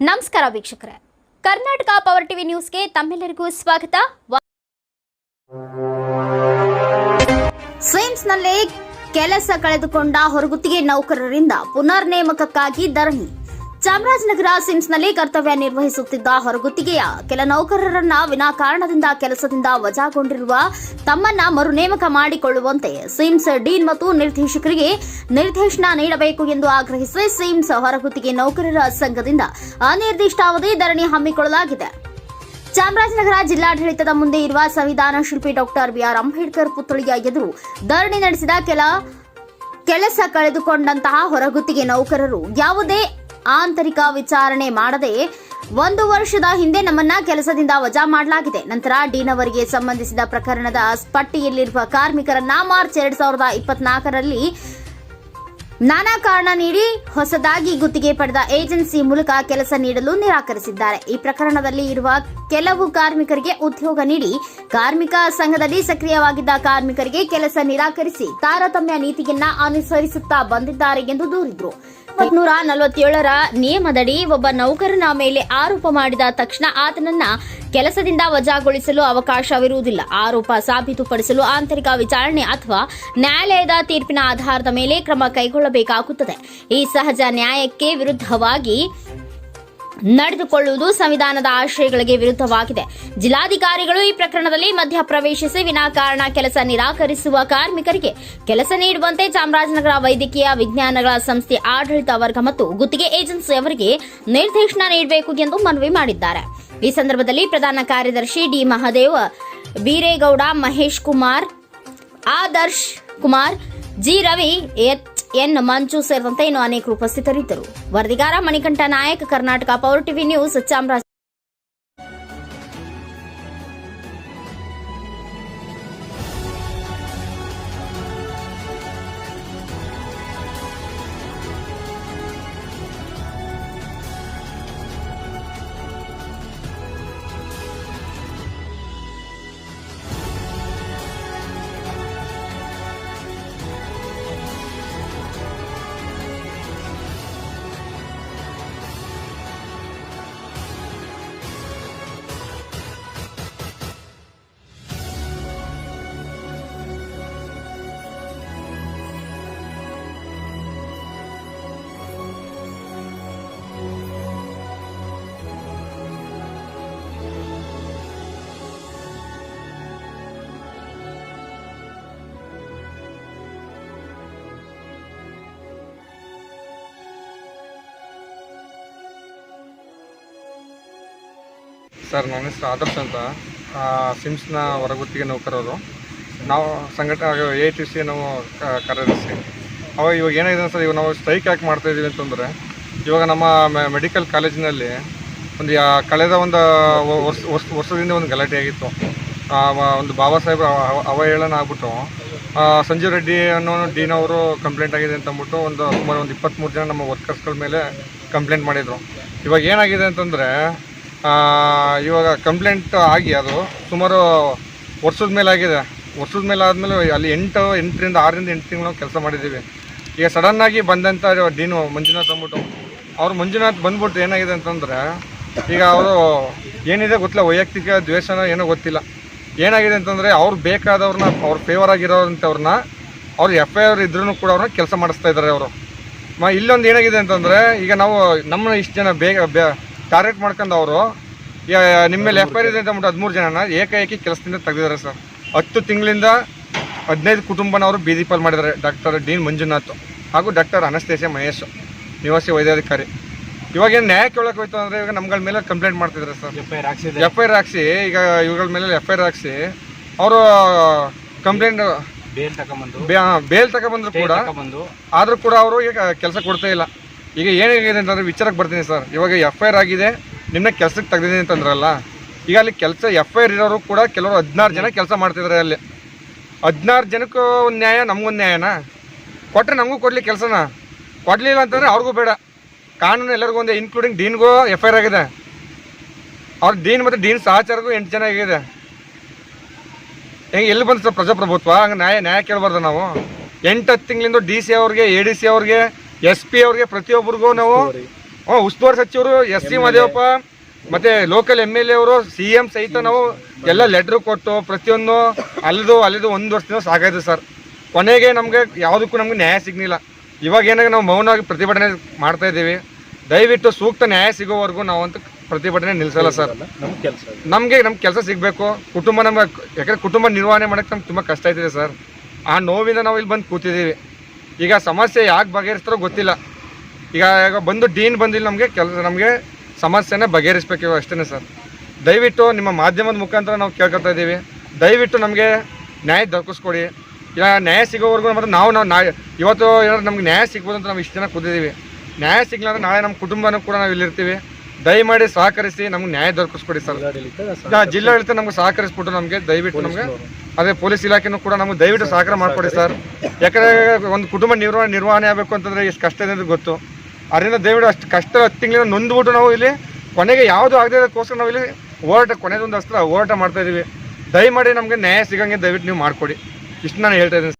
ನಮಸ್ಕಾರ ವೀಕ್ಷಕರೇ, Karnataka power TV ನ್ಯೂಸ್ಗೆ ತಮ್ಮೆಲ್ಲರಿಗೂ ಸ್ವಾಗತ. ಸ್ವಿಮ್ಸ್ನಲ್ಲಿ ಕೆಲಸ ಕಳೆದುಕೊಂಡ ಹೊರಗುತ್ತಿಗೆ ನೌಕರರಿಂದ ಪುನರ್ ನೇಮಕಕ್ಕಾಗಿ ಧರಣಿ. ಚಾಮರಾಜನಗರ ಸಿಮ್ಸ್ನಲ್ಲಿ ಕರ್ತವ್ಯ ನಿರ್ವಹಿಸುತ್ತಿದ್ದ ಹೊರಗುತ್ತಿಗೆಯ ಕೆಲ ನೌಕರರನ್ನ ವಿನಾಕಾರಣದಿಂದ ಕೆಲಸದಿಂದ ವಜಾಗೊಂಡಿರುವ ತಮ್ಮನ್ನ ಮರು ನೇಮಕ ಮಾಡಿಕೊಳ್ಳುವಂತೆ ಸಿಮ್ಸ್ ಡೀನ್ ಮತ್ತು ನಿರ್ದೇಶಕರಿಗೆ ನಿರ್ದೇಶನ ನೀಡಬೇಕು ಎಂದು ಆಗ್ರಹಿಸಿ ಸಿಮ್ಸ್ ಹೊರಗುತ್ತಿಗೆ ನೌಕರರ ಸಂಘದಿಂದ ಅನಿರ್ದಿಷ್ಟಾವಧಿ ಧರಣಿ ಹಮ್ಮಿಕೊಳ್ಳಲಾಗಿದೆ. ಚಾಮರಾಜನಗರ ಜಿಲ್ಲಾಡಳಿತದ ಮುಂದೆ ಇರುವ ಸಂವಿಧಾನ ಶಿಲ್ಪಿ ಡಾಕ್ಟರ್ ಬಿಆರ್ ಅಂಬೇಡ್ಕರ್ ಪುತ್ಥಳಿಯ ಎದುರು ಧರಣಿ ನಡೆಸಿದ ಕೆಲಸ ಕಳೆದುಕೊಂಡಂತಹ ಹೊರಗುತ್ತಿಗೆ ನೌಕರರು ಯಾವುದೇ ಆಂತರಿಕ ವಿಚಾರಣೆ ಮಾಡದೆ 1 ವರ್ಷದ ಹಿಂದೆ ನಮ್ಮನ್ನ ಕೆಲಸದಿಂದ ವಜಾ ಮಾಡಲಾಗಿದೆ. ನಂತರ ಡೀನ್ ಅವರಿಗೆ ಸಂಬಂಧಿಸಿದ ಪ್ರಕರಣದ ಪಟ್ಟಿಯಲ್ಲಿರುವ ಕಾರ್ಮಿಕರನ್ನ ಮಾರ್ಚ್ 2024ರಲ್ಲಿ ನಾನಾ ಕಾರಣ ನೀಡಿ ಹೊಸದಾಗಿ ಗುತ್ತಿಗೆ ಪಡೆದ ಏಜೆನ್ಸಿ ಮೂಲಕ ಕೆಲಸ ನೀಡಲು ನಿರಾಕರಿಸಿದ್ದಾರೆ. ಈ ಪ್ರಕರಣದಲ್ಲಿ ಇರುವ ಕೆಲವು ಕಾರ್ಮಿಕರಿಗೆ ಉದ್ಯೋಗ ನೀಡಿ ಕಾರ್ಮಿಕ ಸಂಘದಲ್ಲಿ ಸಕ್ರಿಯವಾಗಿದ್ದ ಕಾರ್ಮಿಕರಿಗೆ ಕೆಲಸ ನಿರಾಕರಿಸಿ ತಾರತಮ್ಯ ನೀತಿಯನ್ನ ಅನುಸರಿಸುತ್ತಾ ಬಂದಿದ್ದಾರೆ ಎಂದು ದೂರಿದರು. 1947ರ ನಿಯಮದಡಿ ಒಬ್ಬ ನೌಕರನ ಮೇಲೆ ಆರೋಪ ಮಾಡಿದ ತಕ್ಷಣ ಆತನನ್ನ ಕೆಲಸದಿಂದ ವಜಾಗೊಳಿಸಲು ಅವಕಾಶವಿರುವುದಿಲ್ಲ. ಆರೋಪ ಸಾಬೀತುಪಡಿಸಲು ಆಂತರಿಕ ವಿಚಾರಣೆ ಅಥವಾ ನ್ಯಾಯಾಲಯದ ತೀರ್ಪಿನ ಆಧಾರದ ಮೇಲೆ ಕ್ರಮ ಕೈಗೊಳ್ಳಬೇಕಾಗುತ್ತದೆ. ಈ ಸಹಜ ನ್ಯಾಯಕ್ಕೆ ವಿರುದ್ಧವಾಗಿ ನಡೆದುಕೊಳ್ಳುವುದು ಸಂವಿಧಾನದ ಆಶಯಗಳಿಗೆ ವಿರುದ್ಧವಾಗಿದೆ. ಜಿಲ್ಲಾಧಿಕಾರಿಗಳು ಈ ಪ್ರಕರಣದಲ್ಲಿ ಮಧ್ಯಪ್ರವೇಶಿಸಿ ವಿನಾಕಾರಣ ಕೆಲಸ ನಿರಾಕರಿಸುವ ಕಾರ್ಮಿಕರಿಗೆ ಕೆಲಸ ನೀಡುವಂತೆ ಚಾಮರಾಜನಗರ ವೈದ್ಯಕೀಯ ವಿಜ್ಞಾನಗಳ ಸಂಸ್ಥೆ ಆಡಳಿತ ವರ್ಗ ಮತ್ತು ಗುತ್ತಿಗೆ ಏಜೆನ್ಸಿ ಅವರಿಗೆ ನಿರ್ದೇಶನ ನೀಡಬೇಕು ಎಂದು ಮನವಿ ಮಾಡಿದ್ದಾರೆ. ಈ ಸಂದರ್ಭದಲ್ಲಿ ಪ್ರಧಾನ ಕಾರ್ಯದರ್ಶಿ D Mahadev, Beeregowda, Mahesh Kumar, Adarsh Kumar, G Ravi, N Manju ಸೇರಿದಂತೆ ಇನ್ನು ಅನೇಕರು ಉಪಸ್ಥಿತರಿದ್ದರು. ವರದಿಗಾರ Manikantha Nayak, Karnataka power TV news, Chamaraj. Sir, ನನ್ನ ಹೆಸರು ಆದರ್ಶ್ ಅಂತ. ಸಿಮ್ಸ್ನ ಹೊರಗುತ್ತಿಗೆ ನೌಕರರು ನಾವು AITC ನಾವು ಕಾರ್ಯದರ್ಶಿ. ಇವಾಗ ಏನಾಗಿದೆ ಸರ್, ಇವಾಗ ನಾವು ಸ್ಟ್ರೈಕ್ ಯಾಕೆ ಮಾಡ್ತಾಯಿದ್ದೀವಿ ಅಂತಂದರೆ, ಇವಾಗ ನಮ್ಮ ಮೆಡಿಕಲ್ ಕಾಲೇಜಿನಲ್ಲಿ ಕಳೆದ ವರ್ಷದಿಂದ ಒಂದು ಗಲಾಟೆ ಆಗಿತ್ತು. ಒಂದು ಬಾಬಾ ಸಾಹೇಬ್ ಅವಹೇಳನ ಆಗ್ಬಿಟ್ಟು ಸಂಜೀವ್ ರೆಡ್ಡಿ ಅನ್ನೋ ಡೀನ್ ಅವರು ಕಂಪ್ಲೇಂಟ್ ಆಗಿದೆ ಅಂತ ಅಂದ್ಬಿಟ್ಟು ಸುಮಾರು 23 ಜನ ನಮ್ಮ ವರ್ಕರ್ಸ್ಗಳ ಮೇಲೆ ಕಂಪ್ಲೇಂಟ್ ಮಾಡಿದರು. ಇವಾಗ ಏನಾಗಿದೆ ಅಂತಂದರೆ, ಇವಾಗ ಕಂಪ್ಲೇಂಟ್ ಆಗಿ ಅದು ಸುಮಾರು ವರ್ಷದ ಮೇಲೆ ಆಗಿದೆ. ವರ್ಷದ ಮೇಲೆ ಆದಮೇಲೆ ಅಲ್ಲಿ 6ರಿಂದ 8 ತಿಂಗಳು ಕೆಲಸ ಮಾಡಿದ್ದೀವಿ. ಈಗ ಸಡನ್ನಾಗಿ ಬಂದಂಥ ಡೀನು ಮಂಜುನಾಥ್ ಅಂದ್ಬಿಟ್ಟು ಮಂಜುನಾಥ್ ಬಂದ್ಬಿಟ್ಟು ಏನಾಗಿದೆ ಅಂತಂದರೆ, ಈಗ ಅವರು ಏನಿದೆ ಗೊತ್ತಿಲ್ಲ, ವೈಯಕ್ತಿಕ ದ್ವೇಷನ ಏನೋ ಗೊತ್ತಿಲ್ಲ. ಏನಾಗಿದೆ ಅಂತಂದರೆ, ಅವ್ರು ಬೇಕಾದವ್ರನ್ನ, ಅವ್ರು ಫೇವರ್ ಆಗಿರೋಂಥವ್ರನ್ನ, ಅವ್ರು FIR ಇದ್ರೂ ಕೂಡ ಅವ್ರನ್ನ ಕೆಲಸ ಮಾಡಿಸ್ತಾ ಇದ್ದಾರೆ ಅವರು. ಇಲ್ಲೊಂದು ಏನಾಗಿದೆ ಅಂತಂದರೆ, ಈಗ ನಾವು ನಮ್ಮನ್ನ ಇಷ್ಟು ಜನ ಟಾರ್ಗೆಟ್ ಮಾಡ್ಕೊಂಡು ಅವರು ನಿಮ್ಮ ಮೇಲೆ FIR ಇದೆ ಅಂತ 13 ಜನನ ಏಕಾಏಕಿ ಕೆಲಸದಿಂದ ತೆಗೆದಿದ್ದಾರೆ ಸರ್. 10 ತಿಂಗಳಿಂದ 15 ಕುಟುಂಬನವರು ಬೀದಿ ಪಾಲ್ ಮಾಡಿದ್ದಾರೆ. ಡಾಕ್ಟರ್ ಡೀನ್ ಮಂಜುನಾಥ್ ಹಾಗೂ ಡಾಕ್ಟರ್ ಅನಸ್ತೇಸಿಯಾ ಮಹೇಶ್, ನಿವಾಸಿ ವೈದ್ಯಾಧಿಕಾರಿ. ಇವಾಗ ಏನು ನ್ಯಾಯ ಕೇಳೋಕೆ ಹೋಯ್ತು ಅಂದರೆ, ಇವಾಗ ನಮ್ಗಳ ಮೇಲೆ ಕಂಪ್ಲೇಂಟ್ ಮಾಡ್ತಿದ್ದಾರೆ ಸರ್. FIR ಹಾಕ್ಸಿ ಈಗ ಇವುಗಳ ಮೇಲೆ FIR ಹಾಕ್ಸಿ ಅವರು ಕಂಪ್ಲೇಂಟ್ ಬೇಲ್ ತಗೊಂಡ್ಬಂದ್ರು ಕೂಡ, ಆದರೂ ಕೂಡ ಅವರು ಈಗ ಕೆಲಸ ಕೊಡ್ತಾ ಇಲ್ಲ. ಈಗ ಏನಾಗಿದೆ ಅಂತಂದರೆ, ವಿಚಾರಕ್ಕೆ ಬರ್ತೀನಿ ಸರ್. ಇವಾಗ FIR ಆಗಿದೆ, ನಿಮ್ಮನ್ನ ಕೆಲಸಕ್ಕೆ ತೆಗೆದಿದ್ದೀನಿ ಅಂತಂದ್ರಲ್ಲ, ಈಗ ಅಲ್ಲಿ ಕೆಲಸ FIR ಇರೋರು ಕೂಡ ಕೆಲವರು 16 ಜನ ಕೆಲಸ ಮಾಡ್ತಿದ್ದಾರೆ. ಅಲ್ಲಿ 16 ಜನಕ್ಕೂ ಒಂದು ನ್ಯಾಯ, ನಮಗೊಂದು ನ್ಯಾಯನಾ? ಕೊಟ್ಟರೆ ನಮಗೂ ಕೊಡಲಿ ಕೆಲಸನ, ಕೊಡಲಿಲ್ಲ ಅಂತಂದರೆ ಅವ್ರಿಗೂ ಬೇಡ. ಕಾನೂನು ಎಲ್ಲರಿಗೂ ಒಂದೇ, ಇನ್ಕ್ಲೂಡಿಂಗ್ ಡೀನ್ಗೂ FIR ಆಗಿದೆ. ಅವ್ರ ಡೀನ್ ಮತ್ತು ಡೀನ್ ಸಹಚಾರಗೂ 8 ಜನ ಆಗಿದೆ. ಹೆಂಗೆ ಎಲ್ಲಿ ಬಂದು ಸರ್ ಪ್ರಜಾಪ್ರಭುತ್ವ? ಹಂಗೆ ನ್ಯಾಯ ಕೇಳಬಾರ್ದು ನಾವು? 8-10 ತಿಂಗಳಿಂದ DC ಅವ್ರಿಗೆ, ADC ಅವ್ರಿಗೆ, SP ಅವ್ರಿಗೆ ಪ್ರತಿಯೊಬ್ಬರಿಗೂ ನಾವು ಉಸ್ತುವಾರಿ ಸಚಿವರು ಎಸ್ ಸಿ ಮದೇವಪ್ಪ ಮತ್ತೆ ಲೋಕಲ್ MLA ಅವರು CM ಸಹಿತ ನಾವು ಎಲ್ಲ ಲೆಟ್ರ್ ಕೊಟ್ಟು ಪ್ರತಿಯೊಂದು ಅಲ್ಲಿದು 1 ವರ್ಷದಿಂದ ಸಾಕಾಯ್ತು ಸರ್. ಕೊನೆಗೆ ನಮಗೆ ಯಾವುದಕ್ಕೂ ನಮ್ಗೆ ನ್ಯಾಯ ಸಿಗಲಿಲ್ಲ. ಇವಾಗ ಏನಾಗ ನಾವು ಮೌನವಾಗಿ ಪ್ರತಿಭಟನೆ ಮಾಡ್ತಾ ಇದ್ದೀವಿ. ದಯವಿಟ್ಟು ಸೂಕ್ತ ನ್ಯಾಯ ಸಿಗೋವರೆಗೂ ನಾವಂತೂ ಪ್ರತಿಭಟನೆ ನಿಲ್ಲಿಸಲ್ಲ ಸರ್. ನಮ್ಮ ಕೆಲಸ ಸಿಗಬೇಕು. ಕುಟುಂಬ ಯಾಕಂದರೆ ಕುಟುಂಬ ನಿರ್ವಹಣೆ ಮಾಡೋಕ್ಕೆ ನಮ್ಗೆ ತುಂಬ ಕಷ್ಟ ಆಯ್ತಿದೆ ಸರ್. ಆ ನೋವಿಂದ ನಾವು ಇಲ್ಲಿ ಬಂದು ಕೂತಿದ್ದೀವಿ. ಈಗ ಸಮಸ್ಯೆ ಯಾಕೆ ಬಗೆಹರಿಸ್ತಾರೋ ಗೊತ್ತಿಲ್ಲ. ಈಗ ಬಂದು ಡೀನ್ ಬಂದಿಲ್ಲ, ನಮಗೆ ಸಮಸ್ಯೆನ ಬಗೆಹರಿಸ್ಬೇಕು ಅಷ್ಟೇ ಸರ್. ದಯವಿಟ್ಟು ನಿಮ್ಮ ಮಾಧ್ಯಮದ ಮುಖಾಂತರ ನಾವು ಕೇಳ್ಕೊತಾ ಇದ್ದೀವಿ, ದಯವಿಟ್ಟು ನಮಗೆ ನ್ಯಾಯ ದೊರಕಿಸ್ಕೊಡಿ. ಇಲ್ಲ ನ್ಯಾಯ ಸಿಗೋವರೆಗೂ ಮತ್ತು ನಾವು ಇವತ್ತು ಏನಾದ್ರು ನಮ್ಗೆ ನ್ಯಾಯ ಸಿಗ್ಬೋದು ಅಂತ ನಾವು ಇಷ್ಟು ಜನ ಕೂತಿದ್ದೀವಿ. ನ್ಯಾಯ ಸಿಗಲಿಲ್ಲ ಅಂದರೆ ನಾಳೆ ನಮ್ಮ ಕುಟುಂಬನೂ ಕೂಡ ನಾವು ಇಲ್ಲಿರ್ತೀವಿ. ದಯಮಾಡಿ ಸಹಕರಿಸಿ ನಮ್ಗೆ ನ್ಯಾಯ ದೊರಕಿಸ್ಕೊಡಿ ಸರ್. ಜಿಲ್ಲಾಡಳಿತ ನಮ್ಗೆ ಸಹಕರಿಸ್ಬಿಟ್ಟು ನಮಗೆ ದಯವಿಟ್ಟು ನಮಗೆ ಅದೇ ಪೊಲೀಸ್ ಇಲಾಖೆನೂ ಕೂಡ ನಮ್ಗೆ ದಯವಿಟ್ಟು ಸಹಕಾರ ಮಾಡಿಕೊಡಿ ಸರ್. ಯಾಕಂದರೆ ಒಂದು ಕುಟುಂಬ ನಿರ್ವಹಣೆ ಆಗಬೇಕು ಅಂತಂದರೆ ಎಷ್ಟು ಕಷ್ಟ ಇದೆ ಅಂತ ಗೊತ್ತು. ಅದರಿಂದ ದಯವಿಟ್ಟು ಅಷ್ಟು ಕಷ್ಟ 10 ತಿಂಗಳಿಂದ ನೊಂದ್ಬಿಟ್ಟು ನಾವು ಇಲ್ಲಿ ಕೊನೆಗೆ ಯಾವುದು ಆಗದೆ ಅದಕ್ಕೋಸ್ಕರ ನಾವು ಇಲ್ಲಿ ಕೊನೆದೊಂದು ಅಸ್ತ್ರ ಹೋರಾಟ ಮಾಡ್ತಾ ಇದ್ದೀವಿ. ದಯಮಾಡಿ ನಮಗೆ ನ್ಯಾಯ ಸಿಗಂಗೆ ದಯವಿಟ್ಟು ನೀವು ಮಾಡಿಕೊಡಿ. ಇಷ್ಟು ನಾನು ಹೇಳ್ತಾ ಇದ್ದೀನಿ.